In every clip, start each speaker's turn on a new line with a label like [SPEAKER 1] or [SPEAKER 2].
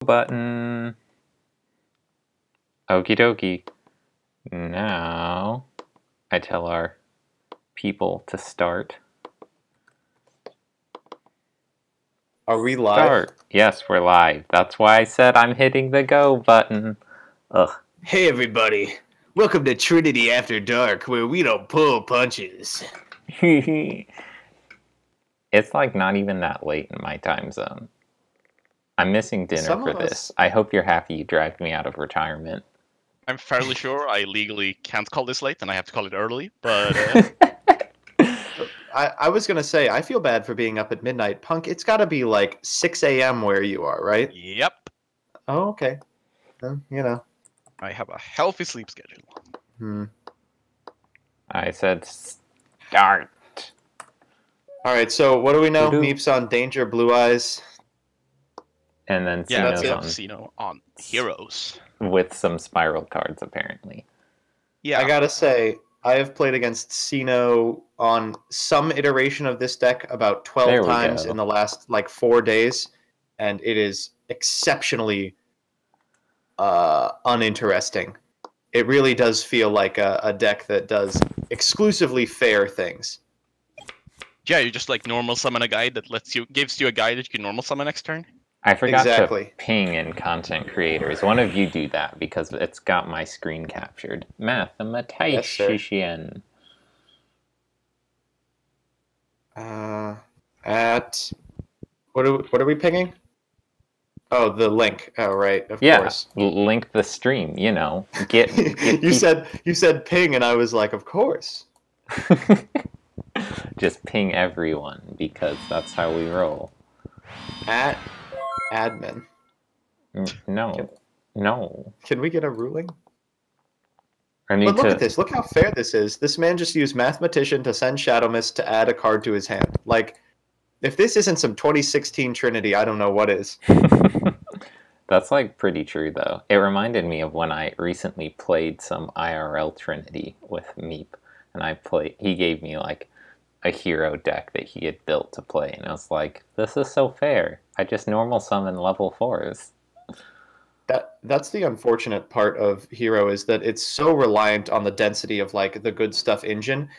[SPEAKER 1] Button. Okie dokie. Now I tell our people to start.
[SPEAKER 2] Are we live?
[SPEAKER 1] Start. Yes, we're live. That's why I said I'm hitting the go button. Ugh.
[SPEAKER 2] Hey everybody, welcome to Trinity After Dark, where we don't pull punches.
[SPEAKER 1] It's like not even that late in my time zone. I'm missing dinner for this. I hope you're happy you dragged me out of retirement.
[SPEAKER 3] I'm fairly sure I legally can't call this late and I have to call it early, but...
[SPEAKER 2] I was going to say, I feel bad for being up at midnight. Punk, it's got to be like 6 a.m. where you are, right?
[SPEAKER 3] Yep.
[SPEAKER 2] Oh, okay. You know.
[SPEAKER 3] I have a healthy sleep schedule.
[SPEAKER 1] I said start.
[SPEAKER 2] Alright, so what do we know? Meep's on Danger, Blue Eyes.
[SPEAKER 1] And then
[SPEAKER 3] Sino on Heroes.
[SPEAKER 1] With some Spyral cards, apparently.
[SPEAKER 3] Yeah.
[SPEAKER 2] I gotta say, I have played against Sino on some iteration of this deck about 12 times in the last, 4 days, and it is exceptionally uninteresting. It really does feel like a deck that does exclusively fair things.
[SPEAKER 3] Yeah, you just normal summon a guy that gives you a guy that you can normal summon next turn.
[SPEAKER 1] I forgot to ping in content creators. One of you do that because it's got my screen captured. Mathematician.
[SPEAKER 2] At what are we pinging? Oh, the link. Oh, right. Of course.
[SPEAKER 1] Link the stream. You know, get
[SPEAKER 2] you said ping, and I was like, of course.
[SPEAKER 1] Just ping everyone because that's how we roll.
[SPEAKER 2] At admin.
[SPEAKER 1] No.
[SPEAKER 2] Can we get a ruling?
[SPEAKER 1] But
[SPEAKER 2] look at this. Look how fair this is. This man just used Mathematician to send Shadow Mist to add a card to his hand. If this isn't some 2016 Trinity, I don't know what is.
[SPEAKER 1] That's pretty true though. It reminded me of when I recently played some IRL Trinity with Meep, and he gave me a hero deck that he had built to play, and I was like, this is so fair. I just normal summon level 4s.
[SPEAKER 2] That's the unfortunate part of Hero, is that it's so reliant on the density of the good stuff engine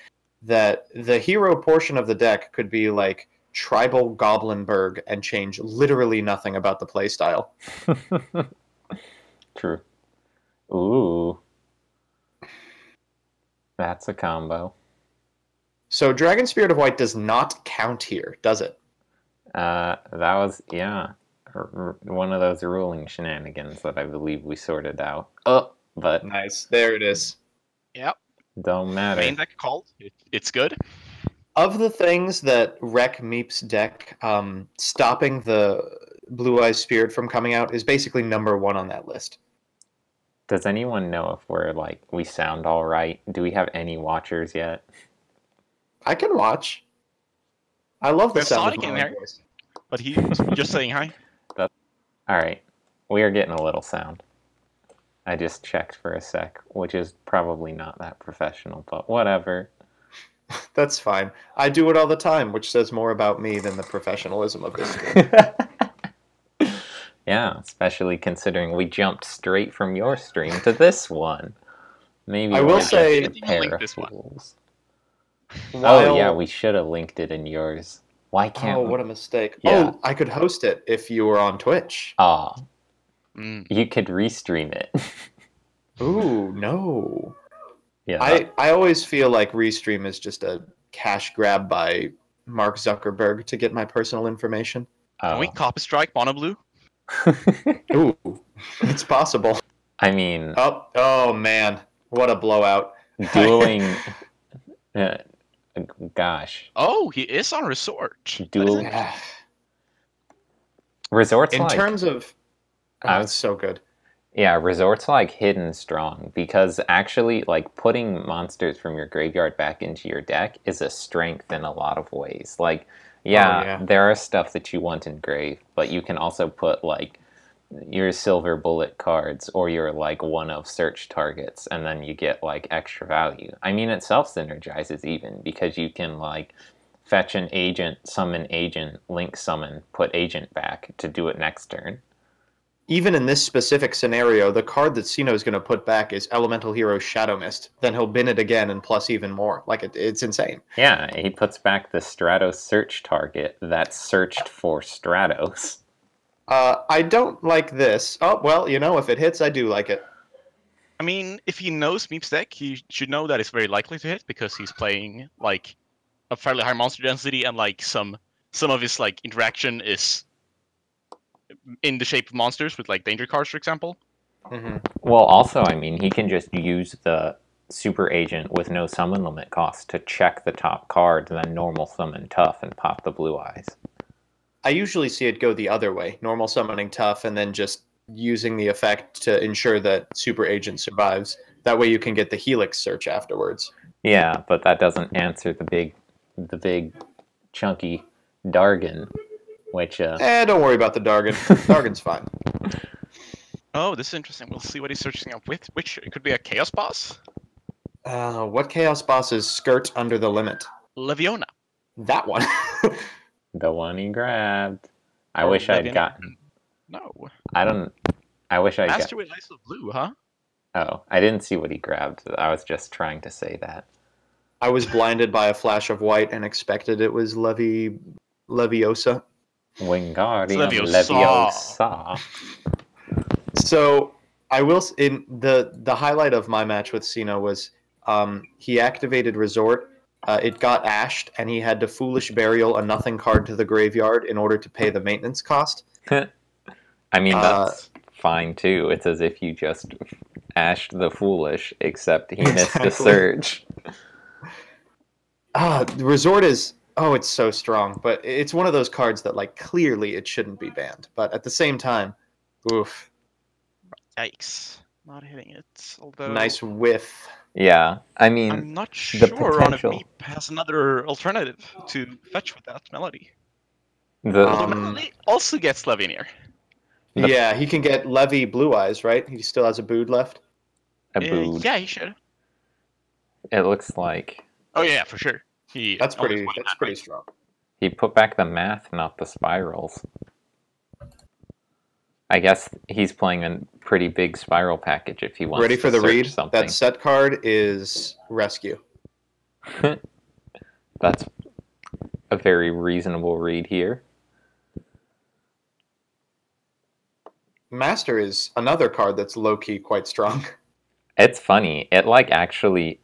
[SPEAKER 2] that the hero portion of the deck could be Tribal Goblinberg and change literally nothing about the playstyle.
[SPEAKER 1] True. Ooh. That's a combo.
[SPEAKER 2] So Dragon Spirit of White does not count here, does it?
[SPEAKER 1] That was, one of those ruling shenanigans that I believe we sorted out. But...
[SPEAKER 2] Nice. There it is.
[SPEAKER 3] Yep.
[SPEAKER 1] Don't matter.
[SPEAKER 3] Main deck called. It's good.
[SPEAKER 2] Of the things that wreck Meep's deck, stopping the Blue Eyes Spirit from coming out is basically number 1 on that list.
[SPEAKER 1] Does anyone know if we're, we sound all right? Do we have any watchers yet?
[SPEAKER 2] I can watch. I love the sound
[SPEAKER 3] Sonic
[SPEAKER 2] of my voice.
[SPEAKER 3] But he was just saying hi.
[SPEAKER 1] Alright. We are getting a little sound. I just checked for a sec, which is probably not that professional, but whatever.
[SPEAKER 2] That's fine. I do it all the time, which says more about me than the professionalism of this game.
[SPEAKER 1] Yeah, especially considering we jumped straight from your stream to this one. Maybe
[SPEAKER 2] I will say
[SPEAKER 1] a pair of fools.
[SPEAKER 2] While...
[SPEAKER 1] Oh yeah, we should have linked it in yours. Why can't
[SPEAKER 2] what a mistake.
[SPEAKER 1] Yeah.
[SPEAKER 2] Oh, I could host it if you were on Twitch.
[SPEAKER 1] You could restream it.
[SPEAKER 2] Ooh, no.
[SPEAKER 1] Yeah.
[SPEAKER 2] I always feel like Restream is just a cash grab by Mark Zuckerberg to get my personal information.
[SPEAKER 3] Can we copy strike MonoBlue?
[SPEAKER 2] Ooh, it's possible.
[SPEAKER 1] I mean...
[SPEAKER 2] Oh man, what a blowout.
[SPEAKER 1] Dueling... gosh.
[SPEAKER 3] Oh, he is on Resort.
[SPEAKER 1] Dueling... Resort's
[SPEAKER 2] in terms of... it's so good.
[SPEAKER 1] Yeah, Resort's hidden strong, because actually putting monsters from your graveyard back into your deck is a strength in a lot of ways. There are stuff that you want engraved, but you can also put your silver bullet cards or your one of search targets, and then you get extra value. I mean, it self-synergizes even, because you can fetch an agent, summon agent, link summon, put agent back to do it next turn.
[SPEAKER 2] even in this specific scenario, the card that Sino is going to put back is Elemental Hero Shadow Mist. Then he'll bin it again and plus even more. Like, it's insane.
[SPEAKER 1] Yeah, he puts back the Stratos search target that searched for Stratos.
[SPEAKER 2] I don't like this. Oh, well, you know, if it hits, I do like it.
[SPEAKER 3] I mean, if he knows Meep's deck, he should know that it's very likely to hit because he's playing like a fairly high monster density and like some of his like interaction is in the shape of monsters with like danger cards, for example.
[SPEAKER 2] Mm-hmm.
[SPEAKER 1] Well, also, I mean, he can just use the Super Agent with no summon limit cost to check the top card, then normal summon Tough and pop the Blue Eyes.
[SPEAKER 2] I usually see it go the other way. Normal summoning Tough and then just using the effect to ensure that Super Agent survives. That way you can get the Helix search afterwards.
[SPEAKER 1] Yeah, but that doesn't answer the big chunky Dargon, which
[SPEAKER 2] don't worry about the Dargon. Dargon's fine.
[SPEAKER 3] Oh, this is interesting. We'll see what he's searching up with. Which it could be a Chaos Boss?
[SPEAKER 2] What Chaos Boss is skirt under the limit?
[SPEAKER 3] Leviona.
[SPEAKER 2] That one.
[SPEAKER 1] the one he grabbed. I wish I'd gotten.
[SPEAKER 3] No.
[SPEAKER 1] I wish I'd
[SPEAKER 3] Master with Ice of Blue, huh?
[SPEAKER 1] Oh, I didn't see what he grabbed. I was just trying to say that.
[SPEAKER 2] I was blinded by a flash of white and expected it was Leviosa.
[SPEAKER 1] Wingardium Leviosa.
[SPEAKER 2] So I will. In the highlight of my match with Sino was he activated Resort. It got ashed, and he had to Foolish Burial a nothing card to the graveyard in order to pay the maintenance cost.
[SPEAKER 1] I mean, that's fine too. It's as if you just ashed the Foolish, except he missed a search.
[SPEAKER 2] Resort is it's so strong, but it's one of those cards that like clearly it shouldn't be banned, but at the same time, oof.
[SPEAKER 3] Yikes. Not hitting it, although...
[SPEAKER 2] Nice whiff.
[SPEAKER 1] Yeah, I mean...
[SPEAKER 3] I'm not sure on if Meep has another alternative to fetch with that melody. The melody also gets Levineer.
[SPEAKER 2] Yeah, he can get Levy Blue Eyes, right? He still has a Bood left.
[SPEAKER 1] A Bood.
[SPEAKER 3] Yeah, he should.
[SPEAKER 1] It looks like...
[SPEAKER 3] Oh yeah, for sure.
[SPEAKER 2] That's pretty strong.
[SPEAKER 1] He put back the math, not the spirals. I guess he's playing a pretty big spiral package if he wants
[SPEAKER 2] Ready
[SPEAKER 1] to
[SPEAKER 2] for the read?
[SPEAKER 1] Something.
[SPEAKER 2] That set card is Rescue.
[SPEAKER 1] That's a very reasonable read here.
[SPEAKER 2] Master is another card that's low-key quite strong.
[SPEAKER 1] It's funny. It actually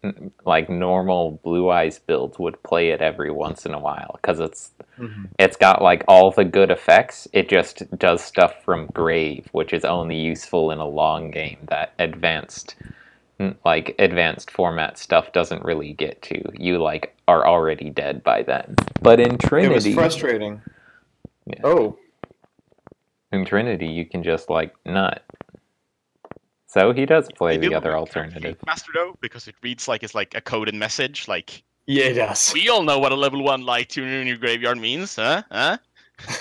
[SPEAKER 1] normal Blue Eyes builds would play it every once in a while because it's got all the good effects. It just does stuff from grave, which is only useful in a long game that advanced format stuff doesn't really get to. You are already dead by then. But in Trinity,
[SPEAKER 2] it was frustrating.
[SPEAKER 1] Yeah.
[SPEAKER 2] Oh,
[SPEAKER 1] in Trinity, you can just nut. So he does play the other alternative.
[SPEAKER 3] Master though, because it reads it's a coded message.
[SPEAKER 2] Yeah, it does.
[SPEAKER 3] We all know what a level 1 light tuner in your graveyard means, huh?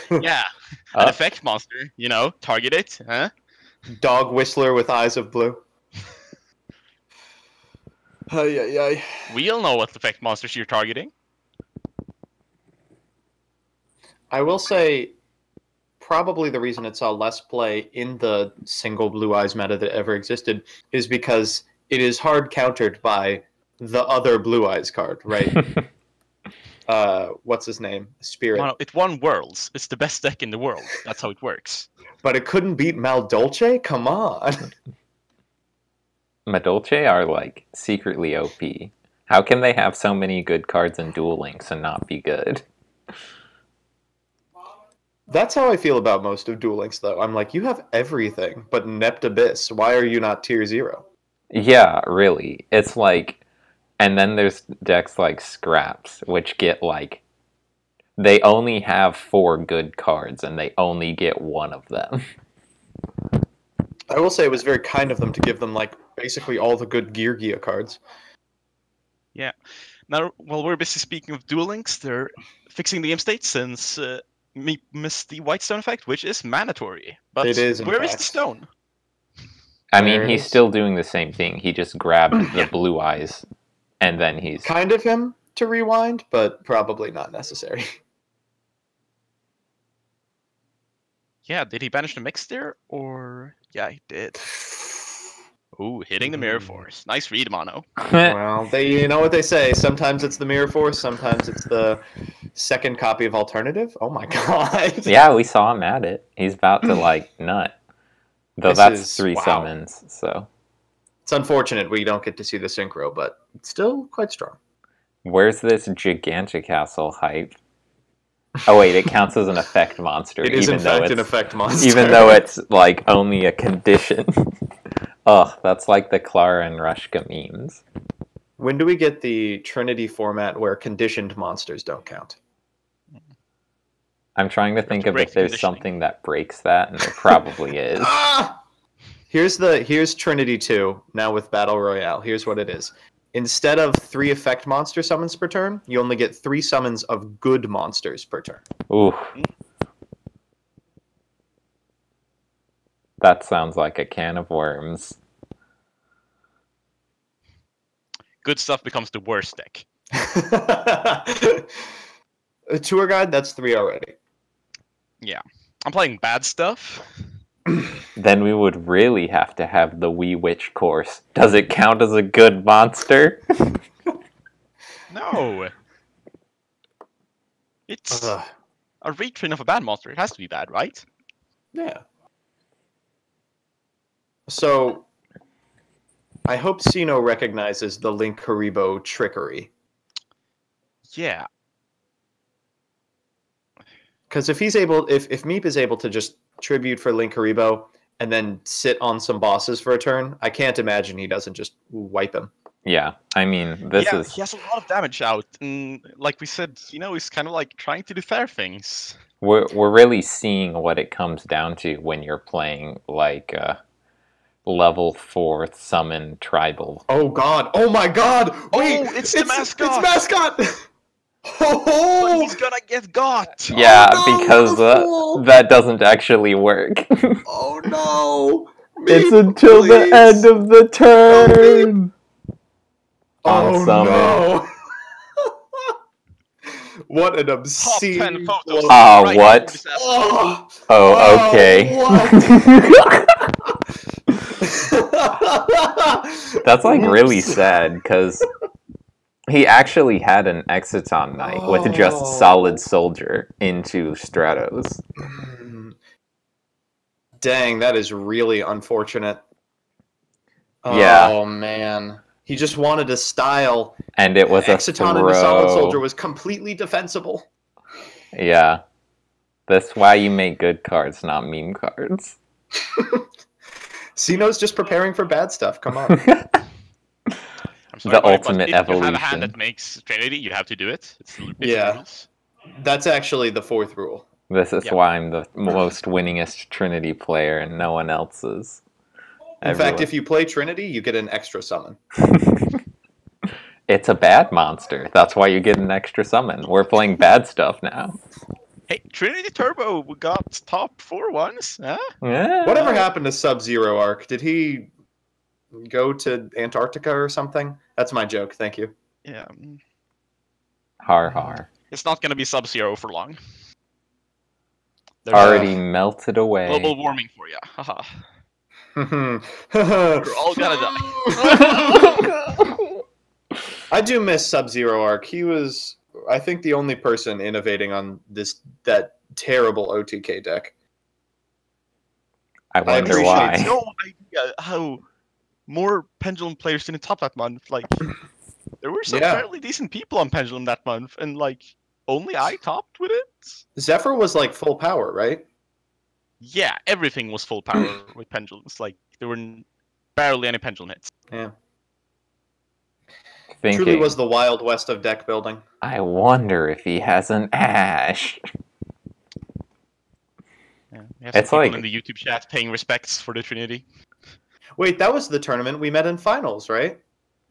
[SPEAKER 3] Yeah, an effect monster. Target it, huh?
[SPEAKER 2] Dog Whistler with eyes of blue.
[SPEAKER 3] We all know what effect monsters you're targeting.
[SPEAKER 2] I will say, probably the reason it saw less play in the single Blue Eyes meta that ever existed is because it is hard countered by the other Blue Eyes card, right? What's his name? Spirit.
[SPEAKER 3] It won Worlds. It's the best deck in the world. That's how it works.
[SPEAKER 2] But it couldn't beat Maldolce? Come on.
[SPEAKER 1] Madolce are secretly OP. How can they have so many good cards in Duel Links and not be good?
[SPEAKER 2] That's how I feel about most of Duel Links, though. I'm you have everything, but Nept Abyss. Why are you not tier 0?
[SPEAKER 1] Yeah, really. It's and then there's decks like Scraps, which get they only have 4 good cards, and they only get 1 of them.
[SPEAKER 2] I will say it was very kind of them to give them, basically all the good Gear cards.
[SPEAKER 3] Yeah. Now, while we're busy speaking of Duel Links, they're fixing the game state since... Meep missed the White Stone effect, which is mandatory. But
[SPEAKER 2] it is,
[SPEAKER 3] where is the stone?
[SPEAKER 1] I mean, he's still doing the same thing. He just grabbed the Blue Eyes, and then he's...
[SPEAKER 2] Kind of him to rewind, but probably not necessary.
[SPEAKER 3] Yeah, did he banish the mix there? Or... Yeah, he did. Ooh, hitting the Mirror Force. Nice read, Mono.
[SPEAKER 2] Well, you know what they say. Sometimes it's the Mirror Force, sometimes it's the second copy of Alternative. Oh my god.
[SPEAKER 1] Yeah, we saw him at it. He's about to, like, nut. Though that's 3 summons, so...
[SPEAKER 2] It's unfortunate we don't get to see the synchro, but it's still quite strong.
[SPEAKER 1] Where's this Gigantic Castle hype? Oh wait, it counts as an effect monster.
[SPEAKER 2] It is in fact an effect monster.
[SPEAKER 1] Even though it's, like, only a condition. Ugh, that's like the Clara and Rushka memes.
[SPEAKER 2] When do we get the Trinity format where conditioned monsters don't count?
[SPEAKER 1] I'm trying to think of if there's something that breaks that, and there probably is.
[SPEAKER 2] Here's Trinity 2, now with Battle Royale. Here's what it is. Instead of 3 effect monster summons per turn, you only get 3 summons of good monsters per turn.
[SPEAKER 1] Ooh. That sounds like a can of worms.
[SPEAKER 3] Good stuff becomes the worst deck.
[SPEAKER 2] A tour guide, that's 3 already.
[SPEAKER 3] Yeah. I'm playing bad stuff.
[SPEAKER 1] Then we would really have to have the Wee Witch course. Does it count as a good monster?
[SPEAKER 3] No. It's a retrain of a bad monster. It has to be bad, right?
[SPEAKER 2] Yeah. So, I hope Sino recognizes the Link Haribo trickery.
[SPEAKER 3] Yeah.
[SPEAKER 2] Because if Meep is able to just tribute for Link Haribo and then sit on some bosses for a turn, I can't imagine he doesn't just wipe him.
[SPEAKER 1] Yeah, I mean, he
[SPEAKER 3] has a lot of damage out, and like we said, he's kind of like trying to do fair things.
[SPEAKER 1] We're really seeing what it comes down to when you're playing like level 4 summon tribal.
[SPEAKER 2] Oh god! Oh my god! Wait,
[SPEAKER 3] it's the mascot!
[SPEAKER 2] It's mascot!
[SPEAKER 3] But he's gonna get got!
[SPEAKER 1] Yeah, because that doesn't actually work.
[SPEAKER 2] Oh no!
[SPEAKER 1] It's until the end of the turn!
[SPEAKER 2] Oh no! What an obscene...
[SPEAKER 3] Top 10 photos.
[SPEAKER 1] Ah, what? Oh, okay. That's like really sad, because he actually had an Exiton Knight with just Solid Soldier into Stratos.
[SPEAKER 2] Dang, that is really unfortunate.
[SPEAKER 1] Yeah.
[SPEAKER 2] Oh man. He just wanted a style.
[SPEAKER 1] And it was
[SPEAKER 2] Exiton
[SPEAKER 1] a
[SPEAKER 2] and the Solid Soldier was completely defensible.
[SPEAKER 1] Yeah. That's why you make good cards, not meme cards.
[SPEAKER 2] Sino's just preparing for bad stuff. Come on.
[SPEAKER 3] Sorry,
[SPEAKER 1] the ultimate evolution. If you have a
[SPEAKER 3] hand that makes Trinity, you have to do it. It's
[SPEAKER 2] rules. That's actually the 4th rule.
[SPEAKER 1] This is why I'm the most winningest Trinity player and no one else is.
[SPEAKER 2] In fact, if you play Trinity, you get an extra summon.
[SPEAKER 1] It's a bad monster. That's why you get an extra summon. We're playing bad stuff now.
[SPEAKER 3] Hey, Trinity Turbo got top 4 once, huh?
[SPEAKER 1] Yeah.
[SPEAKER 2] Whatever happened to Sub-Zero Arc? Did he go to Antarctica or something? That's my joke, thank you.
[SPEAKER 3] Yeah.
[SPEAKER 1] Har har.
[SPEAKER 3] It's not going to be Sub-Zero for long.
[SPEAKER 1] There's already melted away.
[SPEAKER 3] Global warming for you. Haha.
[SPEAKER 2] We're
[SPEAKER 3] all gonna die.
[SPEAKER 2] I do miss Sub-Zero Arc. He was, I think, the only person innovating on that terrible OTK deck.
[SPEAKER 1] I wonder why.
[SPEAKER 3] I have no idea how more Pendulum players didn't top that month. Like, there were some fairly decent people on Pendulum that month, and like, only I topped with it.
[SPEAKER 2] Zephyr was like full power, right?
[SPEAKER 3] Yeah, everything was full power with Pendulums. Like, there were barely any Pendulum hits.
[SPEAKER 2] Yeah.
[SPEAKER 1] Thinking,
[SPEAKER 2] truly was the Wild West of deck building.
[SPEAKER 1] I wonder if he has an Ash.
[SPEAKER 3] Yeah, we have some people in the YouTube chat paying respects for the Trinity.
[SPEAKER 2] Wait, that was the tournament we met in finals, right?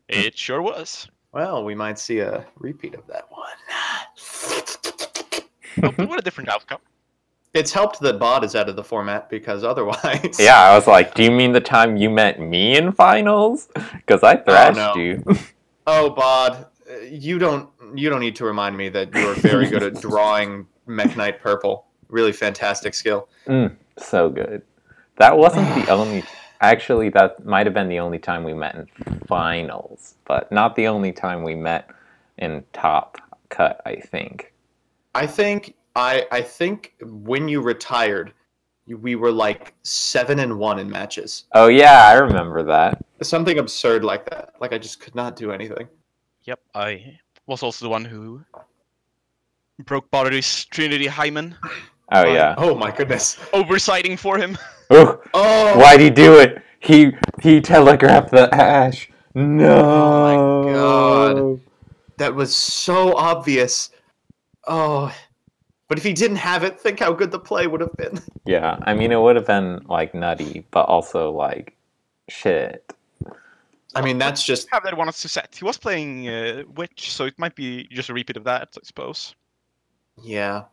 [SPEAKER 3] It sure was.
[SPEAKER 2] Well, we might see a repeat of that one.
[SPEAKER 3] What a different outcome.
[SPEAKER 2] It's helped that Bod is out of the format, because otherwise...
[SPEAKER 1] Yeah, I was like, do you mean the time you met me in finals? Because I thrashed you.
[SPEAKER 2] Oh, Bod, you don't need to remind me that you're very good at drawing Mech Knight purple. Really fantastic skill.
[SPEAKER 1] So good. That wasn't the only... Actually, that might have been the only time we met in finals, but not the only time we met in top cut, I think.
[SPEAKER 2] I think when you retired, we were like 7-1 in matches.
[SPEAKER 1] Oh yeah, I remember that.
[SPEAKER 2] Something absurd like that. Like I just could not do anything.
[SPEAKER 3] Yep, I was also the one who broke Barry's Trinity Hyman.
[SPEAKER 1] Oh yeah.
[SPEAKER 2] Oh my goodness.
[SPEAKER 3] Oversighting for him.
[SPEAKER 1] Oh,
[SPEAKER 2] Oh,
[SPEAKER 1] why'd he do it? He telegraphed the ash. No.
[SPEAKER 2] Oh my god. That was so obvious. Oh. But if he didn't have it, think how good the play would have been.
[SPEAKER 1] Yeah, I mean, it would have been, like, nutty, but also, like, shit.
[SPEAKER 2] I mean, that's just...
[SPEAKER 3] Have that one to set. He was playing Witch, so it might be just a repeat of that, I suppose.
[SPEAKER 2] Yeah.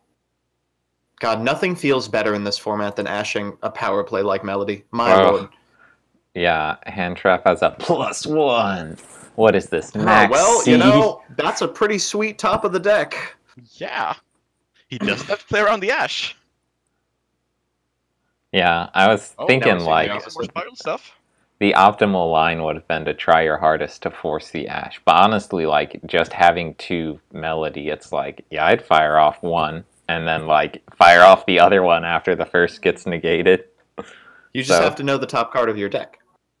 [SPEAKER 2] God, nothing feels better in this format than ashing a power play like Melody. My lord.
[SPEAKER 1] Yeah, Hand Trap has a +1. What is this, Max
[SPEAKER 2] well,
[SPEAKER 1] C?
[SPEAKER 2] you know, that's a pretty sweet top of the deck.
[SPEAKER 3] Yeah. He doesn't have to play around the ash.
[SPEAKER 1] Yeah, I was thinking, like,
[SPEAKER 3] More Spyral stuff.
[SPEAKER 1] the optimal line would have been to try your hardest to force the ash. But honestly, like, just having 2 Melody, it's like, yeah, I'd fire off 1, and then, like, fire off the other one after the first gets negated.
[SPEAKER 2] You just have to know the top card of your deck.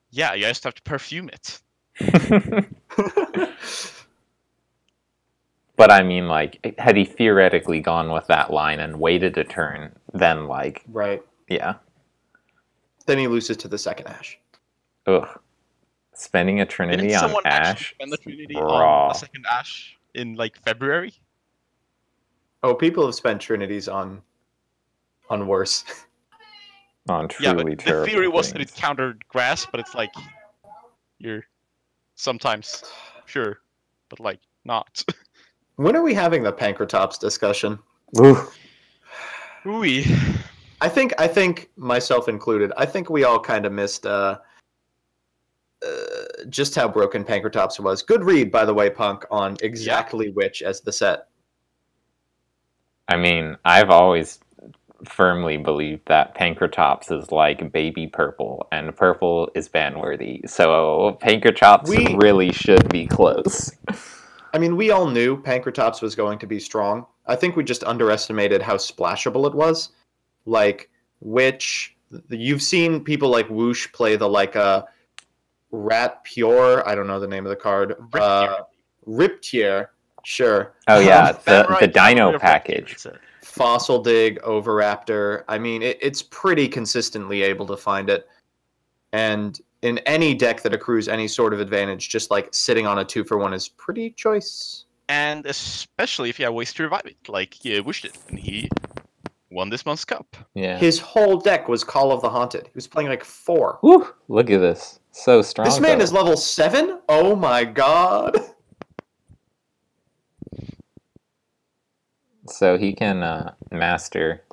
[SPEAKER 3] Yeah, you just have to perfume it.
[SPEAKER 1] But I mean, like, had he theoretically gone with that line and waited a turn, then, like...
[SPEAKER 2] Right.
[SPEAKER 1] Yeah.
[SPEAKER 2] Then he loses to the second ash.
[SPEAKER 1] Ugh. Spending a Trinity on ash?
[SPEAKER 3] Spend the Trinity on a second ash in, like, February?
[SPEAKER 2] Oh, people have spent Trinities on worse.
[SPEAKER 1] On truly terrible
[SPEAKER 3] the theory was that
[SPEAKER 1] things.
[SPEAKER 3] it countered grass, but it's like... You're... Sometimes... Sure. But, like, not.
[SPEAKER 2] When are we having the Pankratops discussion?
[SPEAKER 1] Ooh.
[SPEAKER 3] Ooh.
[SPEAKER 2] I think myself included. I think we all kind of missed just how broken Pankratops was. Good read, by the way, Punk, on exactly which as the set.
[SPEAKER 1] I mean, I've always firmly believed that Pankratops is like baby purple, and purple is ban-worthy. So Pankratops really should be close.
[SPEAKER 2] I mean, we all knew Pankratops was going to be strong. I think we just underestimated how splashable it was. Like, you've seen people like Whoosh play the, like, Rat Pure, I don't know the name of the card. Riptier, sure.
[SPEAKER 1] Oh yeah, the Dino package.
[SPEAKER 2] Fossil Dig, Overraptor. I mean, it's pretty consistently able to find it. And in any deck that accrues any sort of advantage, just like sitting on a 2-for-1 is pretty choice.
[SPEAKER 3] And especially if you have ways to revive it, like Whoosh did, and he won this month's cup.
[SPEAKER 1] Yeah.
[SPEAKER 2] His whole deck was Call of the Haunted. He was playing like 4.
[SPEAKER 1] Woo! Look at this. So strong.
[SPEAKER 2] This man is level 7? Oh my god.
[SPEAKER 1] So he can master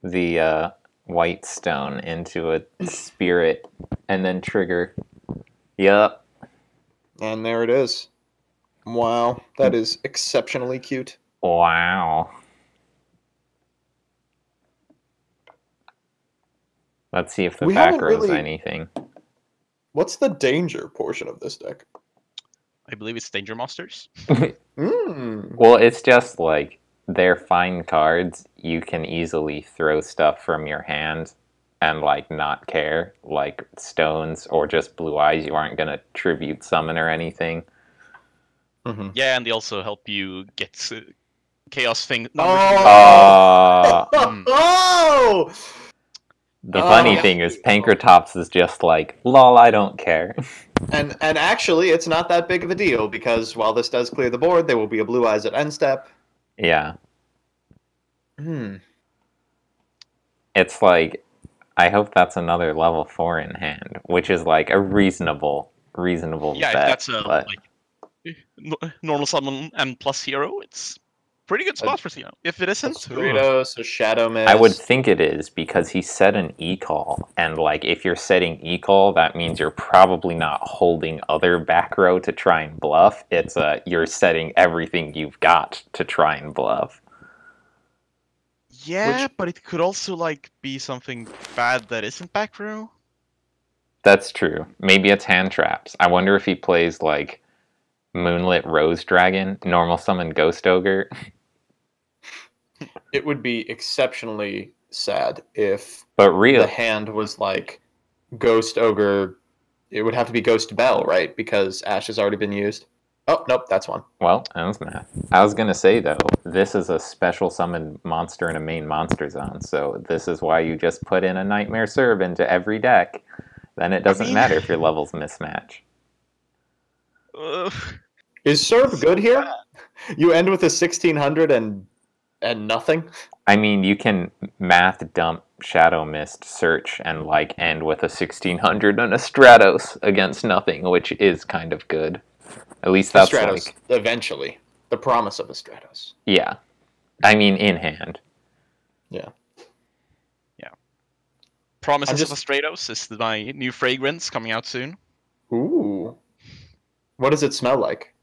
[SPEAKER 1] the white stone into a spirit and then trigger. Yup.
[SPEAKER 2] And there it is. Wow. That is exceptionally cute.
[SPEAKER 1] Wow. Let's see if the back row's anything.
[SPEAKER 2] What's the danger portion of this deck?
[SPEAKER 3] I believe it's Danger Monsters.
[SPEAKER 1] Well, it's just like, they're fine cards. You can easily throw stuff from your hand and, like, not care. Like stones or just blue eyes. You aren't going to tribute summon or anything.
[SPEAKER 2] Mm-hmm.
[SPEAKER 3] Yeah, and they also help you get chaos thing.
[SPEAKER 2] Oh!
[SPEAKER 1] The funny thing is, Pankratops is just like, lol, I don't care.
[SPEAKER 2] And actually, it's not that big of a deal, because while this does clear the board, there will be a blue eyes at end step.
[SPEAKER 1] Yeah. It's like, I hope that's another level 4 in hand, which is like a reasonable
[SPEAKER 3] yeah,
[SPEAKER 1] bet.
[SPEAKER 3] If that's a like normal summon and plus hero, it's pretty good spot for Xeno. If it isn't,
[SPEAKER 2] Kratos, a Shadow Mist.
[SPEAKER 1] I would think it is, because he set an e-call, and like if you're setting e-call, that means you're probably not holding other back row to try and bluff. It's you're setting everything you've got to try and bluff.
[SPEAKER 3] Yeah, but it could also like be something bad that isn't back row.
[SPEAKER 1] That's true. Maybe it's hand traps. I wonder if he plays like Moonlit Rose Dragon, normal summon Ghost Ogre.
[SPEAKER 2] It would be exceptionally sad if
[SPEAKER 1] But real
[SPEAKER 2] the hand was like Ghost Ogre. It would have to be Ghost Bell, right? Because Ash has already been used. Oh, nope, that's one.
[SPEAKER 1] Well, that was math. I was gonna say though, this is a special summon monster in a main monster zone, so this is why you just put in a Nightmare Serve into every deck. Then it doesn't matter if your levels mismatch.
[SPEAKER 2] Is Serb good here? You end with a 1600 and nothing?
[SPEAKER 1] I mean, you can math dump Shadow Mist, search, and like end with a 1600 and a Stratos against nothing, which is kind of good. At least that's
[SPEAKER 2] Stratos,
[SPEAKER 1] like
[SPEAKER 2] eventually. The promise of a Stratos.
[SPEAKER 1] Yeah. I mean, in hand.
[SPEAKER 2] Yeah.
[SPEAKER 3] Yeah. Promises of a Stratos is my new fragrance coming out soon.
[SPEAKER 2] Ooh. What does it smell like?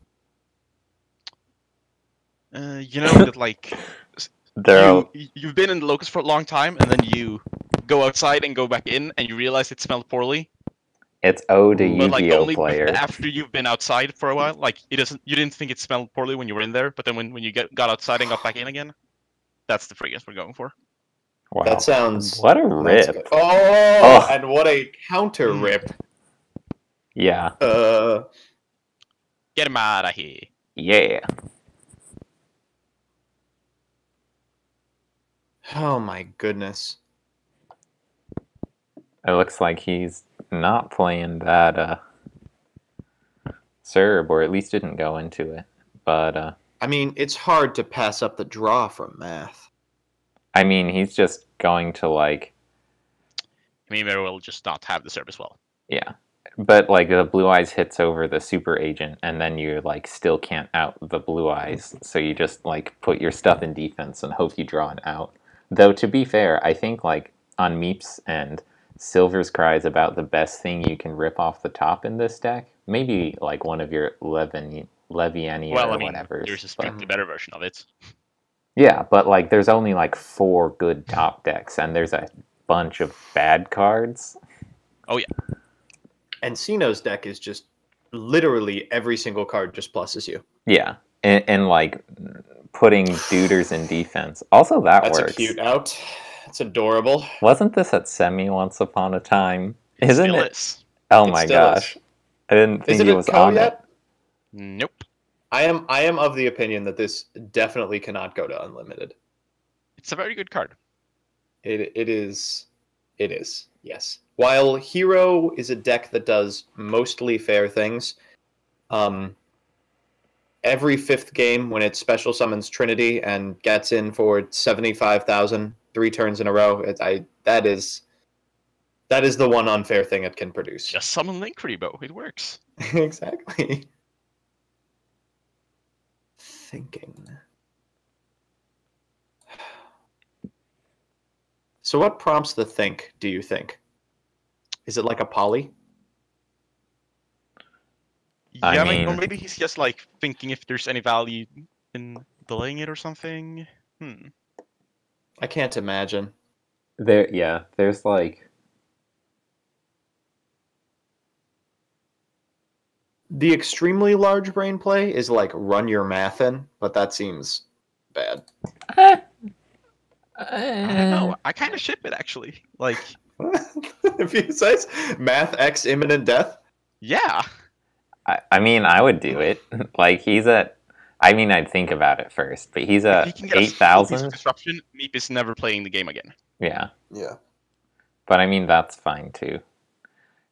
[SPEAKER 3] You know that like
[SPEAKER 1] They're
[SPEAKER 3] you've been in the locust for a long time, and then you go outside and go back in, and you realize it smelled poorly.
[SPEAKER 1] It's ode to
[SPEAKER 3] But like
[SPEAKER 1] Yu-Gi-Oh
[SPEAKER 3] only
[SPEAKER 1] player.
[SPEAKER 3] after you've been outside for a while, like it doesn't. You didn't think it smelled poorly when you were in there, but then when you got outside and got back in again, that's the fragrance we're going for.
[SPEAKER 1] Wow.
[SPEAKER 2] That sounds...
[SPEAKER 1] What a rip.
[SPEAKER 2] Oh, and what a counter rip.
[SPEAKER 1] Yeah.
[SPEAKER 3] Get him out of here.
[SPEAKER 1] Yeah.
[SPEAKER 2] Oh my goodness.
[SPEAKER 1] It looks like he's not playing that Serb, or at least didn't go into it. But
[SPEAKER 2] I mean, it's hard to pass up the draw from math.
[SPEAKER 1] I mean, he's just going to like...
[SPEAKER 3] I mean, very well just not have the serve as well.
[SPEAKER 1] Yeah. But like the Blue Eyes hits over the Super Agent, and then you like still can't out the Blue Eyes, so you just like put your stuff in defense and hope you draw an out. Though to be fair, I think like on Meep's end, Silver's Cry is about the best thing you can rip off the top in this deck. Maybe like one of your Leviania or whatever.
[SPEAKER 3] There's a strictly better version of it.
[SPEAKER 1] Yeah, but like there's only like 4 good top decks, and there's a bunch of bad cards.
[SPEAKER 3] Oh yeah.
[SPEAKER 2] And Sino's deck is just literally every single card just pluses you.
[SPEAKER 1] Yeah, and like putting Duders in defense. Also, that's works.
[SPEAKER 2] That's a cute out. It's adorable.
[SPEAKER 1] Wasn't this at Semi once upon a time? Isn't it?
[SPEAKER 3] Is.
[SPEAKER 1] Oh my gosh. I didn't think it was on
[SPEAKER 2] yet?
[SPEAKER 1] it.
[SPEAKER 3] Nope.
[SPEAKER 2] I am of the opinion that this definitely cannot go to unlimited.
[SPEAKER 3] It's a very good card.
[SPEAKER 2] It is, yes. While Hero is a deck that does mostly fair things, every 5th game when it special summons Trinity and gets in for 75,000 3 turns in a row, that is the one unfair thing it can produce.
[SPEAKER 3] Just summon Link Rebo. It works.
[SPEAKER 2] Exactly. Thinking. So what prompts the think, do you think? Is it like a poly?
[SPEAKER 3] Yeah, or maybe he's just like thinking if there's any value in delaying it or something.
[SPEAKER 2] I can't imagine.
[SPEAKER 1] There's like...
[SPEAKER 2] The extremely large brain play is like run your math in, but that seems bad.
[SPEAKER 3] I don't know. I kind of ship it actually. Like,
[SPEAKER 2] if he says math X imminent death.
[SPEAKER 3] Yeah.
[SPEAKER 1] I mean, I would do it. Like he's at... I mean, I'd think about it first, but he's at 8,000.
[SPEAKER 3] Disruption. Meep is never playing the game again.
[SPEAKER 1] Yeah.
[SPEAKER 2] Yeah.
[SPEAKER 1] But I mean, that's fine too.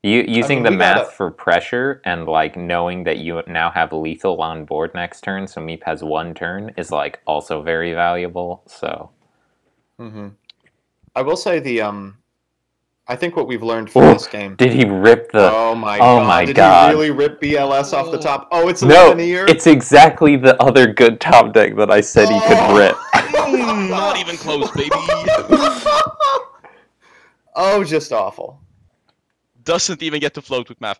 [SPEAKER 1] Using the math for pressure and like knowing that you now have lethal on board next turn, so Meep has 1 turn, is like also very valuable. So.
[SPEAKER 2] I will say I think what we've learned from this game.
[SPEAKER 1] Did he rip the?
[SPEAKER 2] Oh my god! Did he really rip BLS off the top? Oh, it's
[SPEAKER 1] no. It's exactly the other good top deck that I said he could rip.
[SPEAKER 3] Not even close, baby.
[SPEAKER 2] Oh, just awful.
[SPEAKER 3] Doesn't even get to float with math.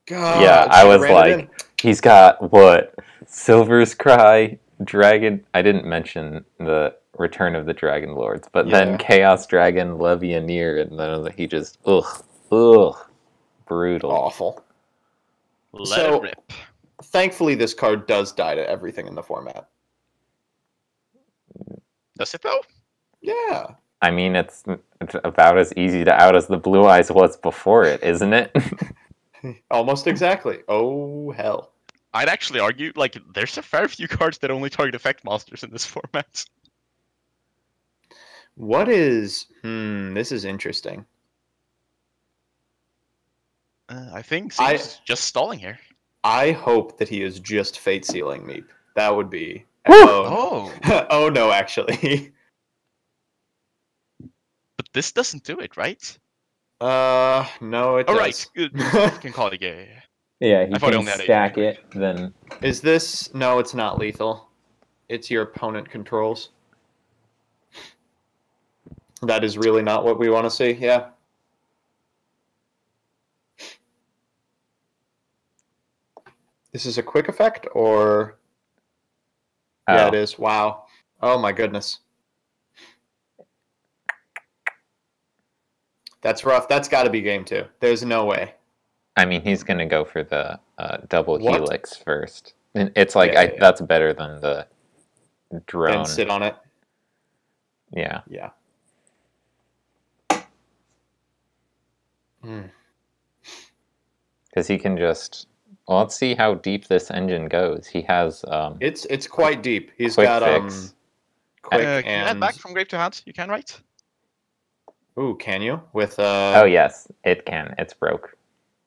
[SPEAKER 2] God,
[SPEAKER 1] yeah, I was like, he's got what? Silver's Cry, Dragon. I didn't mention the Return of the Dragon Lords, but then Chaos Dragon, Levianeer, and then he just ugh, brutal,
[SPEAKER 2] awful.
[SPEAKER 3] Let it rip.
[SPEAKER 2] Thankfully, this card does die to everything in the format.
[SPEAKER 3] Does it though?
[SPEAKER 2] Yeah.
[SPEAKER 1] I mean, it's about as easy to out as the Blue Eyes was before it, isn't it?
[SPEAKER 2] Almost exactly. Oh, hell.
[SPEAKER 3] I'd actually argue, like, there's a fair few cards that only target effect monsters in this format.
[SPEAKER 2] What is... this is interesting.
[SPEAKER 3] I think he's just stalling here.
[SPEAKER 2] I hope that he is just Fate Sealing Meep. That would be...
[SPEAKER 3] Oh.
[SPEAKER 2] Oh, no, actually.
[SPEAKER 3] But this doesn't do it, right?
[SPEAKER 2] No, it does.
[SPEAKER 3] Right. You can call it gay.
[SPEAKER 1] Yeah, he can stack it, then...
[SPEAKER 2] Is this... No, it's not lethal. It's your opponent controls. That is really not what we want to see, yeah. This is a quick effect, or... Oh. Yeah, it is. Wow. Oh my goodness. That's rough. That's got to be game 2. There's no way.
[SPEAKER 1] I mean, he's going to go for the double helix first. It's like, that's better than the drone.
[SPEAKER 2] And sit on it.
[SPEAKER 1] Yeah.
[SPEAKER 2] Yeah.
[SPEAKER 1] Because he can just... Well, let's see how deep this engine goes. He has...
[SPEAKER 2] It's quite deep. He's
[SPEAKER 1] quick
[SPEAKER 2] got...
[SPEAKER 1] fix.
[SPEAKER 2] Quick
[SPEAKER 3] can you add back from grave to hand? You can, right?
[SPEAKER 2] Ooh, can you? With
[SPEAKER 1] Oh yes, it can. It's broke.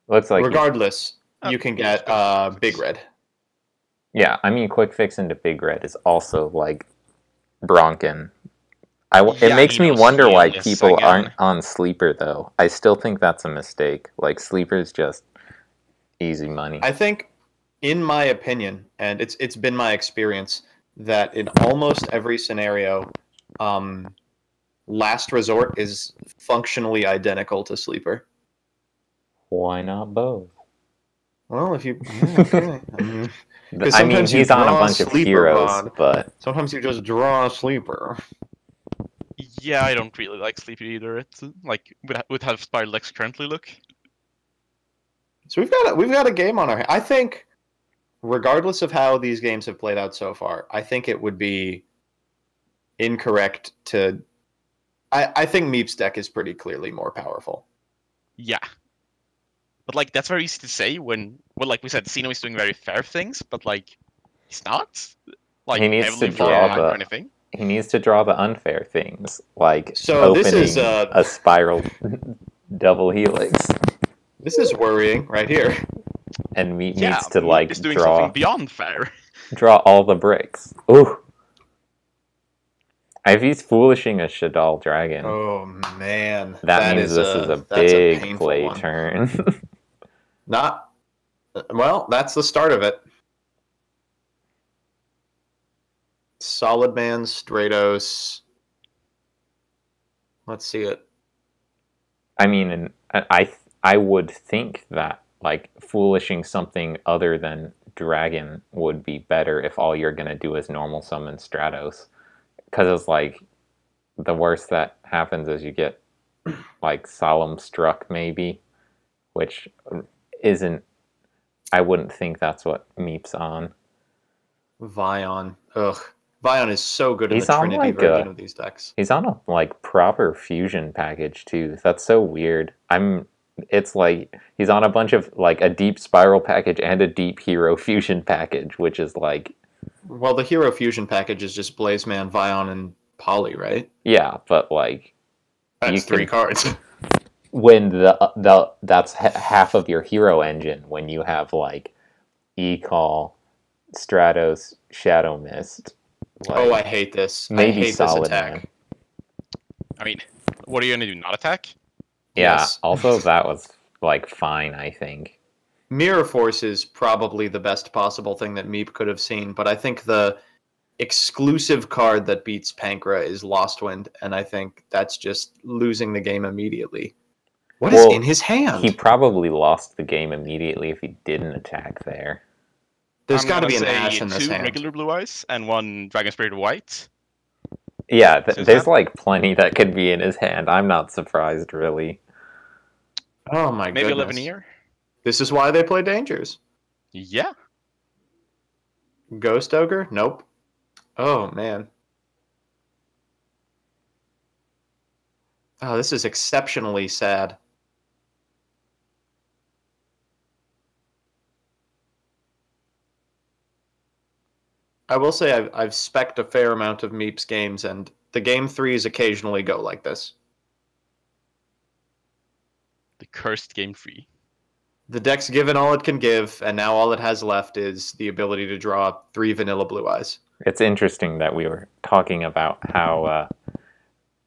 [SPEAKER 1] Looks like
[SPEAKER 2] regardless, you can get Big Red.
[SPEAKER 1] Yeah, I mean, quick fix into Big Red is also like Bronkin. It makes me wonder why people aren't on Sleeper though. I still think that's a mistake. Like Sleeper's just easy money.
[SPEAKER 2] I think, in my opinion, and it's been my experience that in almost every scenario, Last Resort is functionally identical to Sleeper.
[SPEAKER 1] Why not both?
[SPEAKER 2] Well, if you... Okay.
[SPEAKER 1] I mean, he's on a bunch of heroes, but...
[SPEAKER 2] Sometimes you just draw a Sleeper.
[SPEAKER 3] Yeah, I don't really like Sleeper either. It's like, with how Spyral decks currently look.
[SPEAKER 2] So we've got a game on our hands. I think, regardless of how these games have played out so far, I think it would be incorrect to... I think Meep's deck is pretty clearly more powerful.
[SPEAKER 3] Yeah. But, like, that's very easy to say when, well, like we said, Xeno is doing very fair things, but, like, he's not. Like,
[SPEAKER 1] he needs to draw
[SPEAKER 3] or anything.
[SPEAKER 1] He needs to draw the unfair things, like
[SPEAKER 2] so
[SPEAKER 1] opening
[SPEAKER 2] this is,
[SPEAKER 1] a Spyral double helix.
[SPEAKER 2] This is worrying right here.
[SPEAKER 1] And Meep needs to, like,
[SPEAKER 3] he's doing something beyond fair.
[SPEAKER 1] Draw all the bricks. Ooh. If he's foolishing a Shadal Dragon,
[SPEAKER 2] oh man,
[SPEAKER 1] that means this is a big play turn.
[SPEAKER 2] Not well. That's the start of it. Solid Man, Stratos. Let's see it.
[SPEAKER 1] I mean, and I would think that like foolishing something other than Dragon would be better if all you're gonna do is normal summon Stratos. Because it's like, the worst that happens is you get, like, Solemn Struck, maybe. Which isn't... I wouldn't think that's what Meep's on.
[SPEAKER 2] Vion. Ugh. Vion is so good in the Trinity version of these decks.
[SPEAKER 1] He's on a, like, proper fusion package, too. That's so weird. It's like, he's on a bunch of, like, a deep Spyral package and a deep Hero fusion package, which is, like...
[SPEAKER 2] Well, the Hero Fusion package is just Blazeman, Vion, and Poly, right?
[SPEAKER 1] Yeah, but like...
[SPEAKER 2] That's 3 cards.
[SPEAKER 1] When that's half of your hero engine, when you have like E-Call, Stratos, Shadow Mist. Like,
[SPEAKER 2] oh, I hate this.
[SPEAKER 1] Maybe
[SPEAKER 2] I hate
[SPEAKER 1] Solid
[SPEAKER 2] this attack.
[SPEAKER 1] Man.
[SPEAKER 3] I mean, what are you going to do, not attack?
[SPEAKER 1] Yeah,
[SPEAKER 2] Yes.
[SPEAKER 1] Also that was like fine, I think.
[SPEAKER 2] Mirror Force is probably the best possible thing that Meep could have seen, but I think the exclusive card that beats Pankra is Lost Wind, and I think that's just losing the game immediately. What is in his hand?
[SPEAKER 1] He probably lost the game immediately if he didn't attack there.
[SPEAKER 2] There's got to be an Ash in this
[SPEAKER 3] 2
[SPEAKER 2] hand.
[SPEAKER 3] regular Blue Eyes and 1 Dragon Spirit White.
[SPEAKER 1] Yeah, there's like plenty that could be in his hand. I'm not surprised, really.
[SPEAKER 2] Oh my
[SPEAKER 3] Maybe
[SPEAKER 2] goodness.
[SPEAKER 3] 11 year.
[SPEAKER 2] This is why they play Dangers.
[SPEAKER 3] Yeah.
[SPEAKER 2] Ghost Ogre? Nope. Oh man. Oh, this is exceptionally sad. I will say I've spec'd a fair amount of Meeps games, and the game 3s occasionally go like this.
[SPEAKER 3] The cursed game 3.
[SPEAKER 2] The deck's given all it can give, and now all it has left is the ability to draw 3 vanilla blue eyes.
[SPEAKER 1] It's interesting that we were talking about how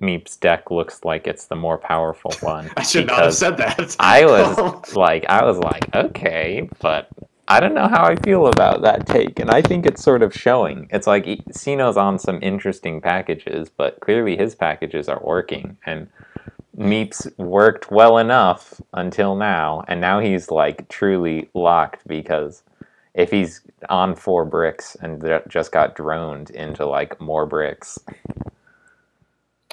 [SPEAKER 1] Meep's deck looks like it's the more powerful one.
[SPEAKER 2] I should not have said that.
[SPEAKER 1] I was like, okay, but I don't know how I feel about that take, and I think it's sort of showing. It's like Sino's on some interesting packages, but clearly his packages are working, and Meeps worked well enough until now, and now he's like truly locked, because if he's on 4 bricks and just got droned into like more bricks.